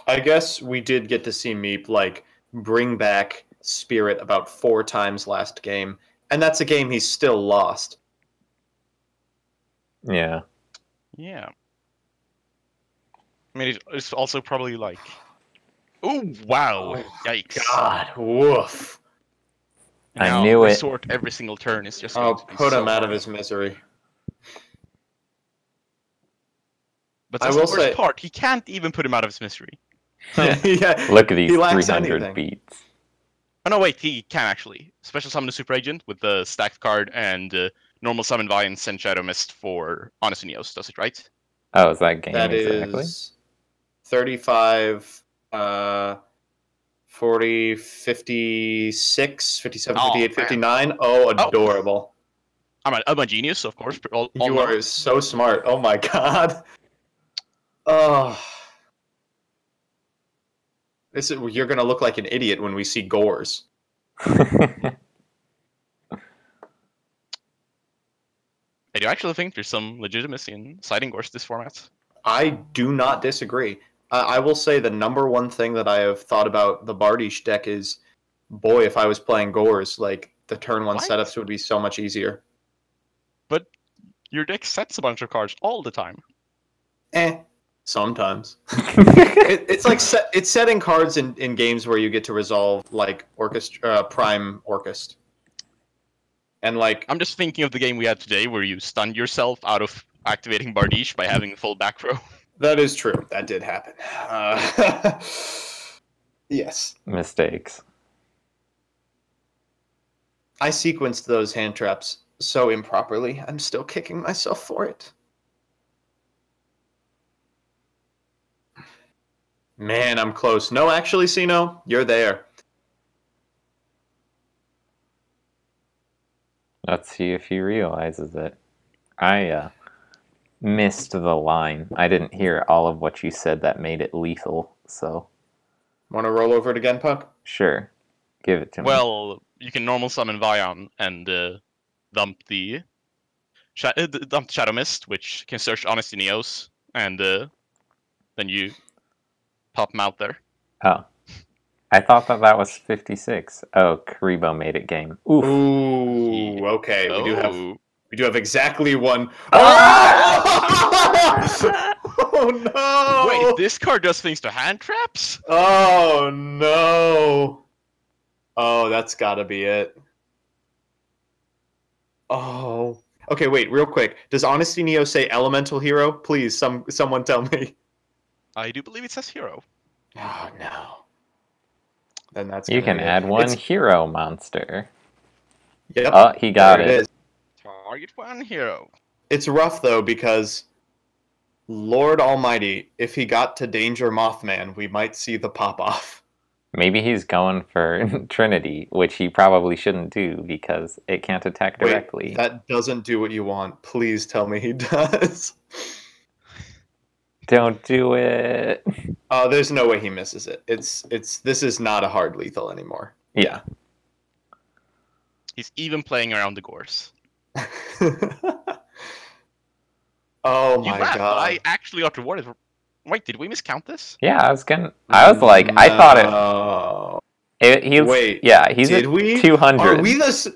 [SPEAKER 2] I guess we did get to see Meep like bring back Spirit about 4 times last game, and that's a game he's still lost.
[SPEAKER 1] Yeah.
[SPEAKER 3] Yeah. I mean, it's also probably like... Oh, wow.
[SPEAKER 2] Oh,
[SPEAKER 3] yikes.
[SPEAKER 2] God, woof.
[SPEAKER 1] I knew it.
[SPEAKER 3] Sort every single turn is just
[SPEAKER 2] Oh,
[SPEAKER 3] going to be
[SPEAKER 2] put
[SPEAKER 3] so
[SPEAKER 2] him out of
[SPEAKER 3] hard.
[SPEAKER 2] his misery.
[SPEAKER 3] But that's the worst part. He can't even put him out of his misery.
[SPEAKER 2] Yeah,
[SPEAKER 1] Look at these
[SPEAKER 2] he lacks
[SPEAKER 1] 300
[SPEAKER 2] anything.
[SPEAKER 1] beats.
[SPEAKER 3] Oh no, wait, he can actually. Special summon the Super Agent with the stacked card and normal summon Vi and send Shadow Mist for Honest Neos, does it, right?
[SPEAKER 1] Oh, is that game
[SPEAKER 2] That
[SPEAKER 1] exactly?
[SPEAKER 2] is 35, 40, 56, 57, 58, 59. Oh, adorable.
[SPEAKER 3] I'm a genius, of course.
[SPEAKER 2] You are so smart. Oh my god. Oh. You're going to look like an idiot when we see Gores.
[SPEAKER 3] I do actually think there's some legitimacy in citing Gores this format.
[SPEAKER 2] I do not disagree. I will say the number one thing that I have thought about the Bardish deck is, boy, if I was playing Gores, like, the turn 1 setups would be so much easier.
[SPEAKER 3] But your deck sets a bunch of cards all the time.
[SPEAKER 2] Sometimes. It's like it's setting cards in games where you get to resolve like Prime Orchest. And like
[SPEAKER 3] I'm just thinking of the game we had today where you stunned yourself out of activating Bardiche by having a full back row.
[SPEAKER 2] That is true. That did happen. Yes.
[SPEAKER 1] Mistakes.
[SPEAKER 2] I sequenced those hand traps so improperly. I'm still kicking myself for it. Man, I'm close. No, actually, Sino, you're there.
[SPEAKER 1] Let's see if he realizes it. I missed the line. I didn't hear all of what you said that made it lethal, so...
[SPEAKER 2] Want to roll over it again, Punk?
[SPEAKER 1] Sure. Give it to me.
[SPEAKER 3] Well, you can normal summon Vion and dump the Shadow Mist, which can search Honest Neos, and then you pop them out there.
[SPEAKER 1] Oh. I thought that was 56. Oh, Karibo made it game. Oof.
[SPEAKER 2] Ooh, okay. We do have exactly one. Oh no!
[SPEAKER 3] Wait, this card does things to hand traps?
[SPEAKER 2] Oh no! Oh, that's gotta be it. Oh. Okay, wait, real quick. Does Honesty Neo say Elemental Hero? Please, someone tell me.
[SPEAKER 3] I do believe it says Hero.
[SPEAKER 2] Oh no. Then that's
[SPEAKER 1] you can add one hero monster.
[SPEAKER 2] Yep.
[SPEAKER 1] Oh, he got it.
[SPEAKER 3] Target one hero.
[SPEAKER 2] It's rough though because Lord Almighty, if he got to Danger Mothman, we might see the pop off.
[SPEAKER 1] Maybe he's going for Trinity, which he probably shouldn't do because it can't attack directly.
[SPEAKER 2] Wait, that doesn't do what you want. Please tell me he does.
[SPEAKER 1] Don't do it.
[SPEAKER 2] There's no way he misses it. This is not a hard lethal anymore.
[SPEAKER 1] Yeah.
[SPEAKER 3] He's even playing around the Gores.
[SPEAKER 2] Oh my god.
[SPEAKER 3] I actually got rewarded Wait, did we miscount this?
[SPEAKER 1] Yeah, I was like, I thought
[SPEAKER 2] Wait,
[SPEAKER 1] yeah, he's
[SPEAKER 2] did
[SPEAKER 1] at
[SPEAKER 2] we?
[SPEAKER 1] 200.
[SPEAKER 2] Are we the?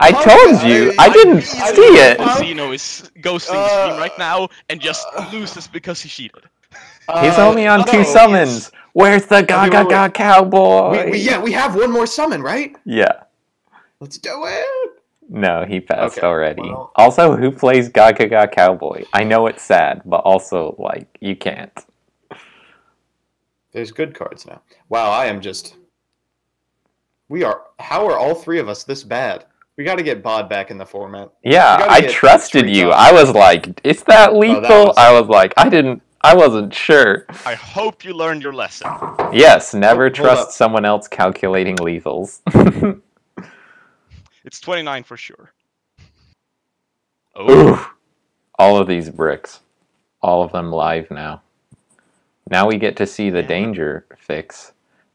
[SPEAKER 1] I told you, I didn't see it.
[SPEAKER 3] Casino is ghosting the stream right now and just loses because he cheated.
[SPEAKER 1] He's only on 2 summons. Where's the Gaga Cowboy?
[SPEAKER 2] We have one more summon, right?
[SPEAKER 1] Yeah.
[SPEAKER 2] Let's do it.
[SPEAKER 1] No, he passed already. Well, also, who plays Gaga Cowboy? I know it's sad, but also, like, you can't.
[SPEAKER 2] There's good cards now. Wow, I am just... How are all three of us this bad? We got to get Bod back in the format.
[SPEAKER 1] Yeah, I trusted you. I was like, is that lethal? I was like, I wasn't sure.
[SPEAKER 3] I hope you learned your lesson.
[SPEAKER 1] Yes, never trust someone else calculating lethals.
[SPEAKER 3] It's 29 for sure.
[SPEAKER 1] Oh. Ooh. All of these bricks. All of them live now. Now we get to see the danger fix.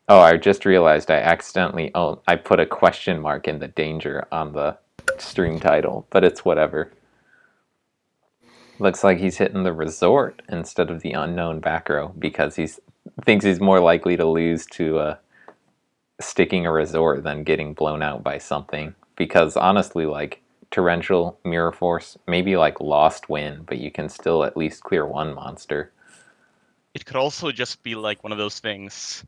[SPEAKER 1] Oh, I just realized I accidentally... Oh, I put a question mark in the danger on the stream title, but it's whatever. Looks like he's hitting the resort instead of the unknown back row because he thinks he's more likely to lose to sticking a resort than getting blown out by something. Because honestly, like, Torrential, Mirror Force, maybe like Lost Win, but you can still at least clear one monster.
[SPEAKER 3] It could also just be like one of those things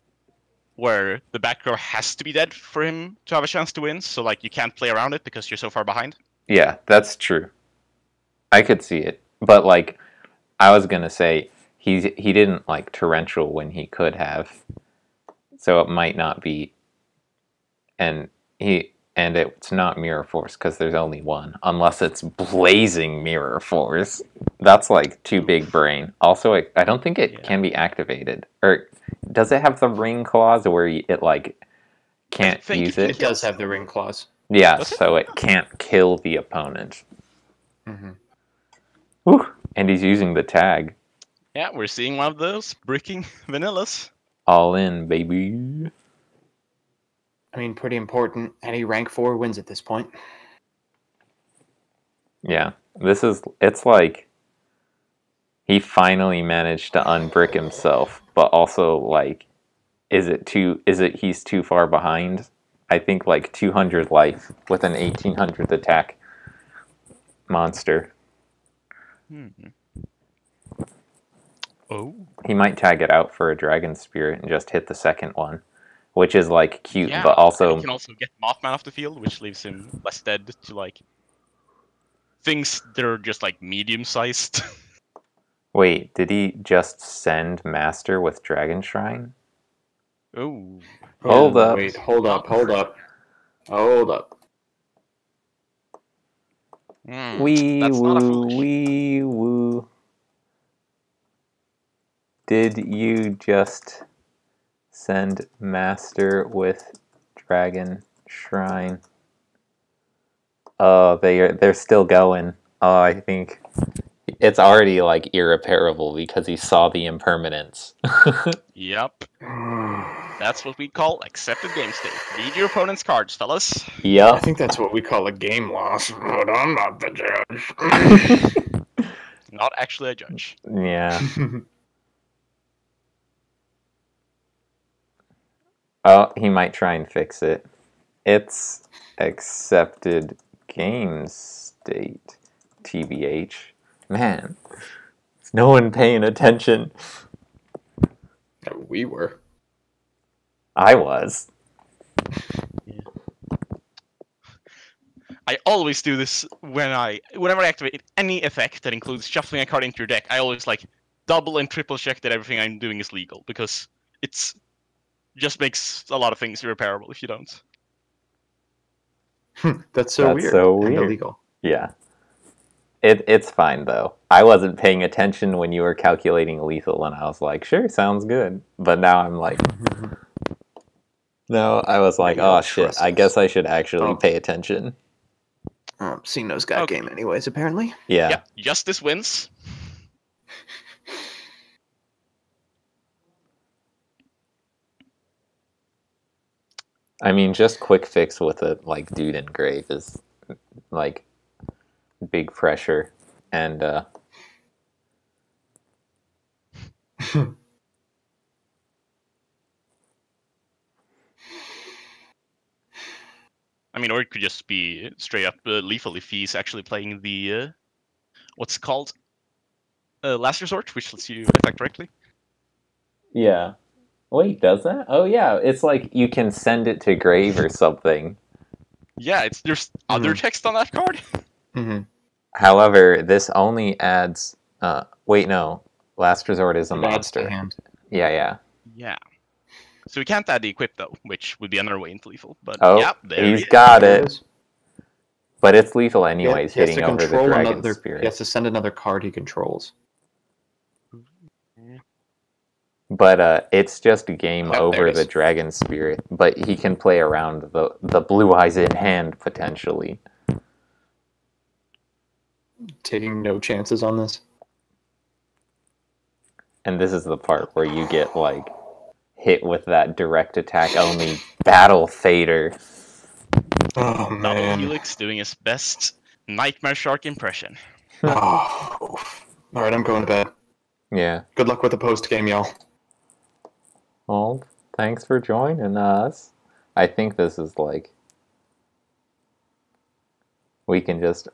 [SPEAKER 3] where the back row has to be dead for him to have a chance to win, so like you can't play around it because you're so far behind.
[SPEAKER 1] Yeah, that's true. I could see it. But like, I was gonna say, he didn't like Torrential when he could have. So it might not be... And it's not Mirror Force, because there's only one. Unless it's Blazing Mirror Force. That's, like, too big brain. Also, I don't think it can be activated. Or, does it have the ring clause where it, like, can't use it?
[SPEAKER 2] It does have the ring clause.
[SPEAKER 1] Yeah, so it can't kill the opponent.
[SPEAKER 2] Mm-hmm.
[SPEAKER 1] Whew. And he's using the tag.
[SPEAKER 3] Yeah, we're seeing one of those bricking vanillas.
[SPEAKER 1] All in, baby.
[SPEAKER 2] I mean, pretty important. Any rank 4 wins at this point.
[SPEAKER 1] Yeah, it's like he finally managed to unbrick himself, but also like, he's too far behind? I think like 200 life with an 1800 attack monster.
[SPEAKER 3] Oh.
[SPEAKER 1] He might tag it out for a Dragon Spirit and just hit the second one. Which is, like, cute, but also...
[SPEAKER 3] He can also get Mothman off the field, which leaves him less dead to, like, things that are just, like, medium-sized.
[SPEAKER 1] Wait, did he just send Master with Dragon Shrine?
[SPEAKER 3] Oh.
[SPEAKER 1] Hold up.
[SPEAKER 2] Wait, hold up.
[SPEAKER 1] Wee woo. Did you just... send Master with Dragon Shrine? Oh, they're still going. Oh, I think it's already like irreparable because he saw the impermanence.
[SPEAKER 3] Yep. That's what we call accepted game state. Read your opponent's cards, fellas.
[SPEAKER 1] Yep.
[SPEAKER 2] I think that's what we call a game loss, but I'm not the judge.
[SPEAKER 3] Not actually a judge.
[SPEAKER 1] Yeah. Oh, he might try and fix it. It's accepted game state, TBH. Man, is no one paying attention?
[SPEAKER 2] We were.
[SPEAKER 1] I was.
[SPEAKER 3] Yeah. I always do this whenever I activate any effect that includes shuffling a card into your deck. I always like double and triple check that everything I'm doing is legal, because it's just makes a lot of things irreparable if you don't.
[SPEAKER 2] That's so weird. And illegal.
[SPEAKER 1] Yeah. It's fine, though. I wasn't paying attention when you were calculating lethal, and I was like, sure, sounds good. But now I'm like... No, I was like, oh, shit, I guess I should actually pay attention.
[SPEAKER 2] Sino's got game anyways, apparently.
[SPEAKER 1] Yeah.
[SPEAKER 3] Justice wins.
[SPEAKER 1] I mean, just quick fix with a like dude in grave is like big pressure, and
[SPEAKER 3] I mean, or it could just be straight up lethal if he's actually playing the what's it called last resort, which lets you attack directly.
[SPEAKER 1] Yeah. Wait, does that? Oh yeah, it's like you can send it to grave or something.
[SPEAKER 3] Yeah, there's other text on that card.
[SPEAKER 1] However, this only adds. Wait, no. Last resort is a
[SPEAKER 2] It
[SPEAKER 1] monster.
[SPEAKER 2] adds to hand.
[SPEAKER 1] Yeah.
[SPEAKER 3] Yeah. So we can't add the equip though, which would be another way into lethal. But
[SPEAKER 1] Oh,
[SPEAKER 3] there
[SPEAKER 1] he's
[SPEAKER 3] it is.
[SPEAKER 1] got
[SPEAKER 2] There
[SPEAKER 1] it. But it's lethal anyways,
[SPEAKER 2] he has
[SPEAKER 1] hitting
[SPEAKER 2] to
[SPEAKER 1] over the
[SPEAKER 2] control
[SPEAKER 1] dragon
[SPEAKER 2] another.
[SPEAKER 1] spirit.
[SPEAKER 2] He has to send another card he controls.
[SPEAKER 1] But it's just game
[SPEAKER 2] Yep,
[SPEAKER 1] over the dragon spirit. But he can play around the blue eyes in hand potentially.
[SPEAKER 2] Taking no chances on this.
[SPEAKER 1] And this is the part where you get like hit with that direct attack only battle fader.
[SPEAKER 2] Oh
[SPEAKER 3] Double
[SPEAKER 2] man.
[SPEAKER 3] Helix doing his best Nightmare Shark impression.
[SPEAKER 2] Oh. All right, I'm going to bed.
[SPEAKER 1] Yeah.
[SPEAKER 2] Good luck with the post game, y'all.
[SPEAKER 1] Well, thanks for joining us. I think this is like we can just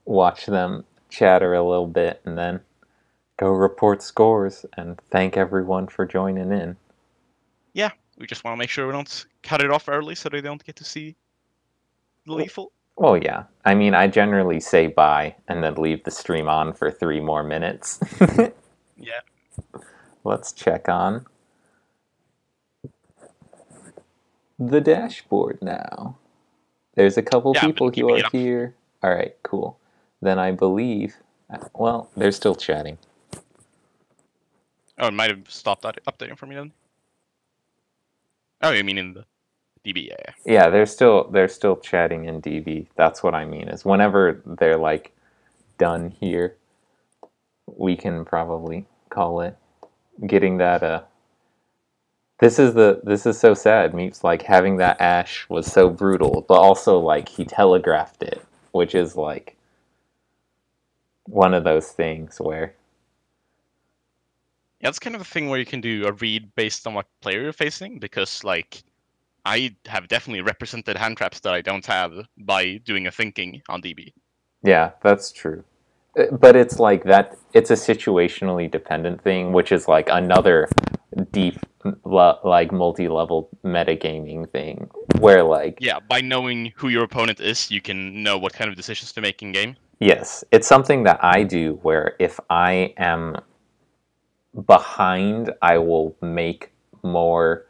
[SPEAKER 1] watch them chatter a little bit and then go report scores and thank everyone for joining in.
[SPEAKER 3] Yeah, we just want to make sure we don't cut it off early so they don't get to see the lethal.
[SPEAKER 1] Well, yeah. I mean, I generally say bye and then leave the stream on for 3 more minutes.
[SPEAKER 3] Yeah.
[SPEAKER 1] Let's check on the dashboard now. There's a couple people who are here. All right, cool. Then I believe, well, they're still chatting.
[SPEAKER 3] Oh, it might have stopped updating for me then. Oh, you mean in the DB? Yeah.
[SPEAKER 1] Yeah, they're still chatting in DB. That's what I mean. Is whenever they're like done here, we can probably call it. Getting that. This is so sad. Meeps like having that Ash was so brutal, but also like he telegraphed it, which is like one of those things where.
[SPEAKER 3] Yeah, it's kind of a thing where you can do a read based on what player you're facing, because like I have definitely represented hand traps that I don't have by doing a thinking on DB.
[SPEAKER 1] Yeah, that's true. But it's like that. It's a situationally dependent thing, which is like another deep, like multi-level metagaming thing, where like
[SPEAKER 3] by knowing who your opponent is, you can know what kind of decisions to make in game.
[SPEAKER 1] Yes, it's something that I do where if I am behind, I will make more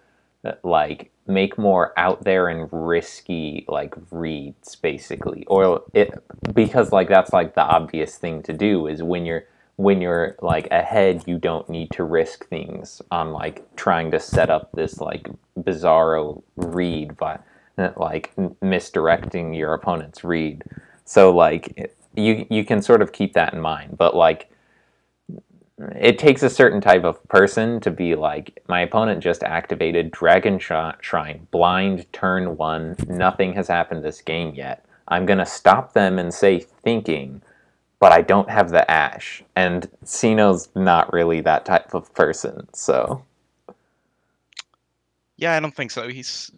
[SPEAKER 1] out there and risky like reads basically, or it because like that's like the obvious thing to do is when you're like ahead, you don't need to risk things on like trying to set up this like bizarro read by like misdirecting your opponent's read. So like you can sort of keep that in mind, but like it takes a certain type of person to be like, my opponent just activated Dragon Shrine, blind, turn 1, nothing has happened this game yet. I'm going to stop them and say thinking, but I don't have the Ash. And Sino's not really that type of person, so.
[SPEAKER 3] Yeah, I don't think so. He's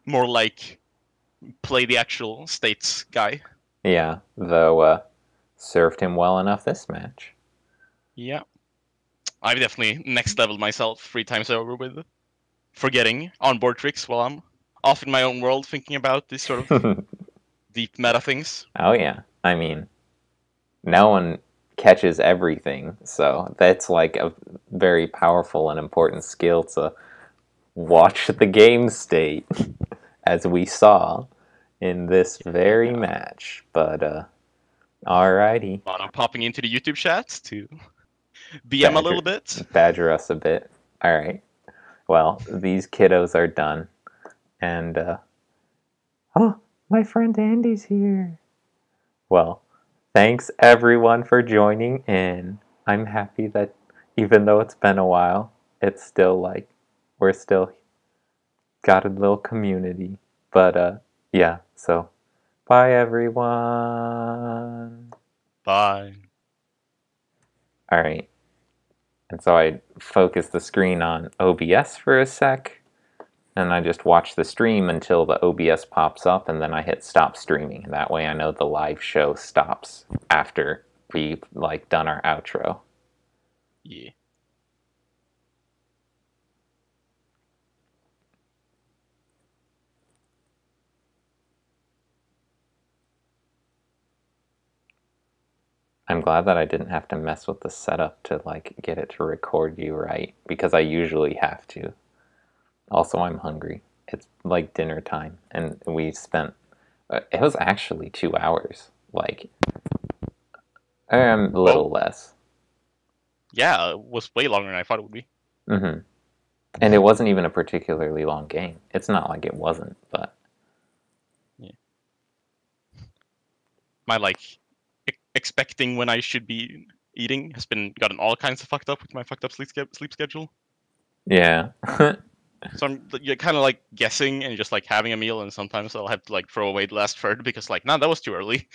[SPEAKER 3] more like play the actual states guy.
[SPEAKER 1] Yeah, though served him well enough this match.
[SPEAKER 3] Yeah. I've definitely next leveled myself 3 times over with forgetting onboard tricks while I'm off in my own world thinking about these sort of deep meta things.
[SPEAKER 1] Oh yeah, I mean, no one catches everything, so that's like a very powerful and important skill to watch the game state, as we saw in this very match. But alrighty.
[SPEAKER 3] I'm popping into the YouTube chat to BM a little bit.
[SPEAKER 1] Badger us a bit. Alright. Well, these kiddos are done. And, oh, my friend Andy's here. Well, thanks everyone for joining in. I'm happy that even though it's been a while, it's still like, we're still got a little community. But, yeah, so, bye everyone.
[SPEAKER 3] Bye.
[SPEAKER 1] Alright. And so I focus the screen on OBS for a sec, and I just watch the stream until the OBS pops up, and then I hit stop streaming. That way I know the live show stops after we've like done our outro.
[SPEAKER 3] Yeah.
[SPEAKER 1] I'm glad that I didn't have to mess with the setup to like get it to record you right, because I usually have to. Also, I'm hungry. It's like dinner time, and we spent, it was actually 2 hours, like, a little less.
[SPEAKER 3] Yeah, it was way longer than I thought it would be.
[SPEAKER 1] Mm-hmm. And it wasn't even a particularly long game. It's not like it wasn't, but...
[SPEAKER 3] Yeah. My, like, expecting when I should be eating has gotten all kinds of fucked up with my fucked up sleep schedule.
[SPEAKER 1] Yeah.
[SPEAKER 3] So I'm kind of like guessing and just like having a meal, and sometimes I'll have to like throw away the last third because like, nah, that was too early.